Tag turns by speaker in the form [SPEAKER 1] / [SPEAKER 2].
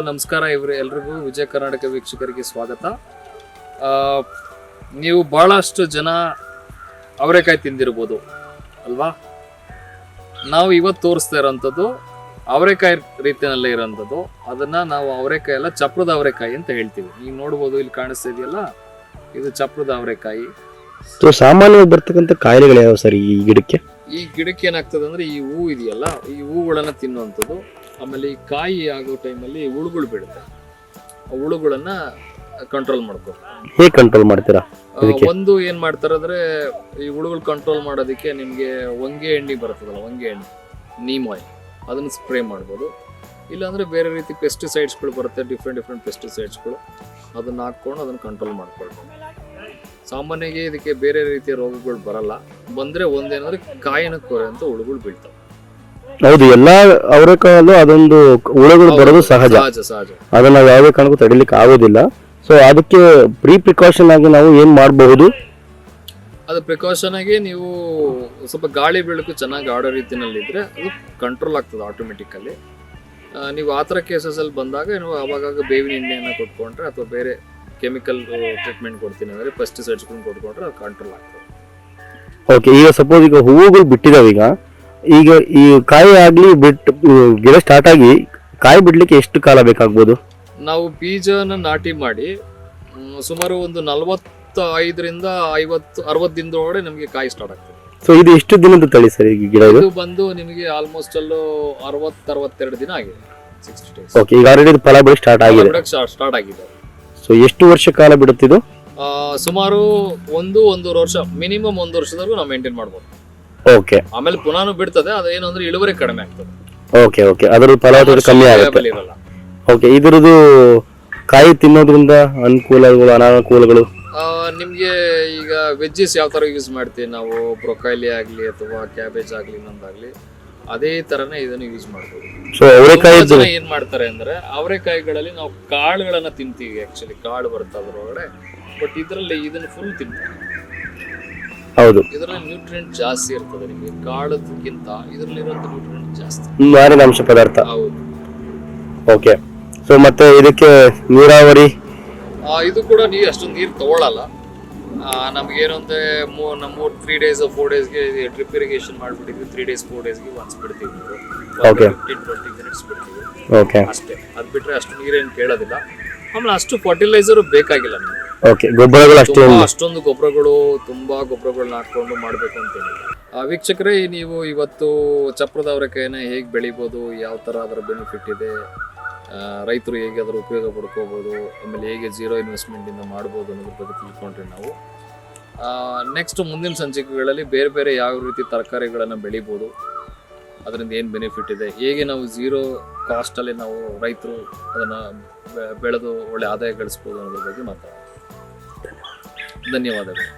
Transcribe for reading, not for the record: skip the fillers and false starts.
[SPEAKER 1] ನಮಸ್ಕಾರ ಎಲ್ರಿಗೂ ವಿಜಯ ಕರ್ನಾಟಕ ವೀಕ್ಷಕರಿಗೆ ಸ್ವಾಗತ. ನೀವು ಬಹಳಷ್ಟು ಜನ ಅವರೆಕಾಯಿ ತಿಂದಿರ್ಬೋದು ಅಲ್ವಾ. ನಾವು ಇವತ್ತು ತೋರಿಸ್ತಾ ಇರೋಂಥದ್ದು ಅವರೆಕಾಯಿ ರೀತಿಯಲ್ಲೇ ಇರೋಂಥದ್ದು. ಅದನ್ನ ನಾವು ಅವರೆಕಾಯಿ ಎಲ್ಲ ಚಪ್ರದ ಅವರೆಕಾಯಿ ಅಂತ ಹೇಳ್ತೀವಿ. ನೀವು ನೋಡ್ಬೋದು, ಇಲ್ಲಿ ಕಾಣಿಸ್ತಾ ಇದೆಯಲ್ಲ, ಇದು ಚಪ್ರದ ಅವರೆಕಾಯಿ.
[SPEAKER 2] ಸಾಮಾನ್ಯವಾಗಿ ಬರ್ತಕ್ಕಂಥ ಕಾಯಿಲೆಗಳು ಯಾವ ಸರ್ ಈ ಗಿಡಕ್ಕೆ?
[SPEAKER 1] ಈ ಗಿಡಕ್ಕೆ ಏನಾಗ್ತದೆ ಅಂದ್ರೆ, ಈ ಹೂ ಇದೆಯಲ್ಲ, ಈ ಹೂಗಳನ್ನ ತಿನ್ನುವಂಥದ್ದು. ಆಮೇಲೆ ಈ ಕಾಯಿ ಆಗೋ ಟೈಮಲ್ಲಿ ಹುಳುಗಳು ಬೀಳುತ್ತೆ. ಆ ಹುಳುಗಳನ್ನ ಕಂಟ್ರೋಲ್ ಮಾಡ್ಕೋ.
[SPEAKER 2] ಹೇಗೆ ಕಂಟ್ರೋಲ್ ಮಾಡ್ತೀರಾ?
[SPEAKER 1] ಒಂದು ಏನ್ ಮಾಡ್ತಾರೆ ಅಂದ್ರೆ, ಈ ಹುಳುಗಳು ಕಂಟ್ರೋಲ್ ಮಾಡೋದಕ್ಕೆ ನಿಮ್ಗೆ ಹೊಂಗೆ ಎಣ್ಣೆ ಬರ್ತದಲ್ಲ, ಹೊಂಗೆ ಎಣ್ಣೆ, ನೀಮ್ ಆಯಿಲ್, ಅದನ್ನ ಸ್ಪ್ರೇ ಮಾಡ್ಬೋದು. ಇಲ್ಲಾಂದ್ರೆ ಬೇರೆ ರೀತಿ ಪೆಸ್ಟಿಸೈಡ್ಸ್ಗಳು ಬರುತ್ತೆ, ಡಿಫ್ರೆಂಟ್ ಪೆಸ್ಟಿಸೈಡ್ಸ್ಗಳು, ಅದನ್ನ ಹಾಕೊಂಡು ಅದನ್ನ ಕಂಟ್ರೋಲ್ ಮಾಡ್ಕೊಳ್ಬೋದು. ಸಾಮಾನ್ಯವಾಗಿ ಇದಕ್ಕೆ ಬೇರೆ ರೀತಿಯ ರೋಗಗಳು ಬರಲ್ಲ. ಬಂದ್ರೆ ಒಂದೇನಂದ್ರೆ ಕಾಯಿನ ಕೊರೆ ಅಂತ ಹುಳುಗಳು ಬೀಳ್ತಾವೆ.
[SPEAKER 2] ಹೌದು, ಎಲ್ಲಾ ಅವರೆಕಾಯಲ್ಲೂ ಅದೊಂದು ಹುಳುಗಳು ಬರೋದು ಸಹಜ. ಅದನ್ನ ಯಾವುದೇ ಕಾರಣಕ್ಕೂ ತಡಿಲಿಕ್ಕೆ ಆಗೋದಿಲ್ಲ. ಸೊ ಅದಕ್ಕೆ ಪ್ರಿಕಾಷನ್ ಆಗಿ ನಾವು ಏನ್ ಮಾಡಬಹುದು?
[SPEAKER 1] ಅದು ಪ್ರಿಕಾಷನ್ ಆಗಿ ನೀವು ಸ್ವಲ್ಪ ಗಾಳಿ ಬೆಳಕು ಚೆನ್ನಾಗಿ ಆಡೋ ರೀತಿನಲ್ಲಿ ಇದ್ರೆ ಅದು ಕಂಟ್ರೋಲ್ ಆಗ್ತದೆ ಆಟೋಮೆಟಿಕಲಿ. ನೀವು ಆ ಥರ ಕೇಸಸ್ ಅಲ್ಲಿ ಬಂದಾಗ ನೀವು ಅವಾಗ ಬೇವಿನ ಎಣ್ಣೆಯನ್ನು ಕೊಟ್ಕೊಂಡ್ರೆ ಅಥವಾ ಬೇರೆ ಕೆಮಿಕಲ್ ಟ್ರೀಟ್ಮೆಂಟ್ ಕೊಡ್ತೀನಿ ಅಂದ್ರೆ ಪೆಸ್ಟಿಸೈಡ್ಸ್ ಕೊಟ್ಕೊಂಡ್ರೆ ಅದು ಕಂಟ್ರೋಲ್ ಆಗ್ತದೆ.
[SPEAKER 2] ಓಕೆ, ಈಗ ಸಪೋಸ್ ಈಗ ಹೂವುಗಳು ಬಿಟ್ಟಿದಾವ, ಈಗ ಈ ಕಾಯಿ ಆಗ್ಲಿ ಗಿಡ ಸ್ಟಾರ್ಟ್ ಆಗಿ ಕಾಯಿ ಬಿಡ್ಲಿಕ್ಕೆ ಎಷ್ಟು ಕಾಲ ಬೇಕಾಗ್ಬೋದು?
[SPEAKER 1] ನಾವು ಬೀಜನ ನಾಟಿ ಮಾಡಿ ಸುಮಾರು ಒಂದು 45ರಿಂದ 50-60 ದಿನದೊಳಗಡೆ ನಮಗೆ ಕಾಯಿ ಸ್ಟಾರ್ಟ್ ಆಗ್ತದೆ.
[SPEAKER 2] ಸೊ ಇದು ಎಷ್ಟು ದಿನದ ತಳಿ ಸರ್ ಈ ಗಿಡ?
[SPEAKER 1] ಇದು ಬಂದು ನಿಮಗೆ ಆಲ್ಮೋಸ್ಟ್ ಅಲ್ಲೂ 60-62 ದಿನ ಆಗಿದೆ, 60 days.
[SPEAKER 2] ಓಕೆ, ಈಗ ಆಲ್ರೆಡಿ ಫಲ ಬಿಡಿ ಸ್ಟಾರ್ಟ್
[SPEAKER 1] ಆಗಿದೆ.
[SPEAKER 2] ಸೊ ಎಷ್ಟು ವರ್ಷ ಕಾಲ ಬಿಡುತ್ತಿದ್ದು?
[SPEAKER 1] ಸುಮಾರು ಒಂದೂವರೆ ವರ್ಷ, ಮಿನಿಮಮ್ 1 ವರ್ಷದವರೆಗೂ ನಾವು ಮೇಂಟೈನ್ ಮಾಡ್ಬೋದು.
[SPEAKER 2] ಓಕೆ,
[SPEAKER 1] ಆಮೇಲೆ ಪುನಃ ಬಿಡ್ತದೆ. ಅದೇನು ಅಂದ್ರೆ ಇಳುವರಿ ಕಡಿಮೆ ಆಗ್ತದೆ.
[SPEAKER 2] ಓಕೆ, ಅದರ ಫಲವತ್ತತೆ ಕಮ್ಮಿ ಆಗುತ್ತೆ. ಓಕೆ, ಇದರದ್ದು ಕಾಯಿ ತಿನ್ನೋದ್ರಿಂದ ಅನುಕೂಲಗಳು ಅನಾನುಕೂಲಗಳು?
[SPEAKER 1] ನಿಮ್ಗೆ ಈಗ ವೆಜ್ಜಸ್ ಯಾವ ತರ ಯೂಸ್ ಮಾಡ್ತೀವಿ ನಾವು, ಬ್ರೊಕಾಲಿ ಆಗ್ಲಿ ಅಥವಾ ಕ್ಯಾಬೇಜ್ ಆಗ್ಲಿ, ಇನ್ನೊಂದಾಗ್ಲಿ, ಅದೇ ತರನೇ ಇದನ್ನು ಯೂಸ್ ಮಾಡ್ಬೋದು.
[SPEAKER 2] ಸೊ ಅವರೆಕಾಯಿ
[SPEAKER 1] ಏನ್ ಮಾಡ್ತಾರೆ ಅಂದ್ರೆ, ಅವರೆಕಾಯಿಗಳಲ್ಲಿ ನಾವು ಕಾಳುಗಳನ್ನ ತಿಂತೀವಿ. ಆಕ್ಚುಲಿ ಕಾಳು ಬರುತ್ತೆ ಅದ್ರೊಳಗಡೆ, ಬಟ್ ಇದರಲ್ಲಿ ಇದನ್ನ ಫುಲ್ ತಿಂತೀವಿ.
[SPEAKER 2] ಹೌದು,
[SPEAKER 1] ಇದರಲ್ಲಿ ನ್ಯೂಟ್ರಿಯೆಂಟ್ ಜಾಸ್ತಿ ಇರ್ತದೆ. ನಿಮಗೆ ಕಾಳದಕ್ಕಿಂತ ಇದರಲ್ಲಿರುವಂತ ನ್ಯೂಟ್ರಿಯೆಂಟ್ ಜಾಸ್ತಿ,
[SPEAKER 2] ನಾರಿನಾಂಶ ಪದಾರ್ಥ.
[SPEAKER 1] ಹೌದು.
[SPEAKER 2] ಓಕೆ, ಸೊ ಮತ್ತೆ ಇದಕ್ಕೆ ನೀರಾವರಿ?
[SPEAKER 1] ಇದು ಕೂಡ ಅಷ್ಟೊಂದು ನೀರು ತಗೊಳ್ಳಲ್ಲ. ನಮ್ಗೇನು ಅಂದ್ರೆ 3 days 4 daysಗೆ ಡ್ರಿಪ್ ಇರಿಗೇಷನ್ ಮಾಡ್ಬಿಟ್ಟಿದ್ವಿ. 3 days 4 daysಗೆ ಒನ್ಸ್ ಬಿಡ್ತೀವಿ. 15-20 minutes ಬಿಡ್ತೀವಿ ಅಷ್ಟೇ. ಅದ್ ಬಿಟ್ರೆ ಅಷ್ಟು ನೀರೇನು ಕೇಳೋದಿಲ್ಲ. ಆಮೇಲೆ ಅಷ್ಟು ಫರ್ಟಿಲೈಸರ್ ಬೇಕಾಗಿಲ್ಲ ನಮ್ಗೆ.
[SPEAKER 2] ಓಕೆ, ಗೊಬ್ಬರಗಳು
[SPEAKER 1] ಅಷ್ಟೊಂದು ಗೊಬ್ಬರಗಳು, ತುಂಬಾ ಗೊಬ್ಬರಗಳನ್ನ ಹಾಕೊಂಡು ಮಾಡ್ಬೇಕು ಅಂತೇನಿಲ್ಲ. ವೀಕ್ಷಕರೇ, ನೀವು ಇವತ್ತು ಚಪ್ರದ ಅವರೆಕಾಯಿನ ಹೇಗೆ ಬೆಳಿಬೋದು, ಯಾವ ತರ ಅದರ ಬೆನಿಫಿಟ್ ಇದೆ, ರೈತರು ಹೇಗೆ ಅದರ ಉಪಯೋಗ ಪಡ್ಕೋಬಹುದು, ಆಮೇಲೆ ಹೇಗೆ ಜೀರೋ ಇನ್ವೆಸ್ಟ್ಮೆಂಟ್ ಇಂದ ಮಾಡ್ಬೋದು ಅನ್ನೋದ್ರ ಬಗ್ಗೆ ತಿಳ್ಕೊಂಡ್ರೆ ನಾವು ನೆಕ್ಸ್ಟ್ ಮುಂದಿನ ಸಂಚಿಕೆಗಳಲ್ಲಿ ಬೇರೆ ಯಾವ ರೀತಿ ತರಕಾರಿಗಳನ್ನ ಬೆಳಿಬೋದು, ಅದರಿಂದ ಏನು ಬೆನಿಫಿಟ್ ಇದೆ, ಹೇಗೆ ನಾವು ಝೀರೋ ಕಾಸ್ಟ್ ಅಲ್ಲಿ ನಾವು ರೈತರು ಅದನ್ನ ಬೆಳೆದು ಒಳ್ಳೆ ಆದಾಯ ಗಳಿಸ್ಬೋದು ಅನ್ನೋದ್ರ ಬಗ್ಗೆ ಮಾತಾಡೋಣ. ಧನ್ಯವಾದಗಳು.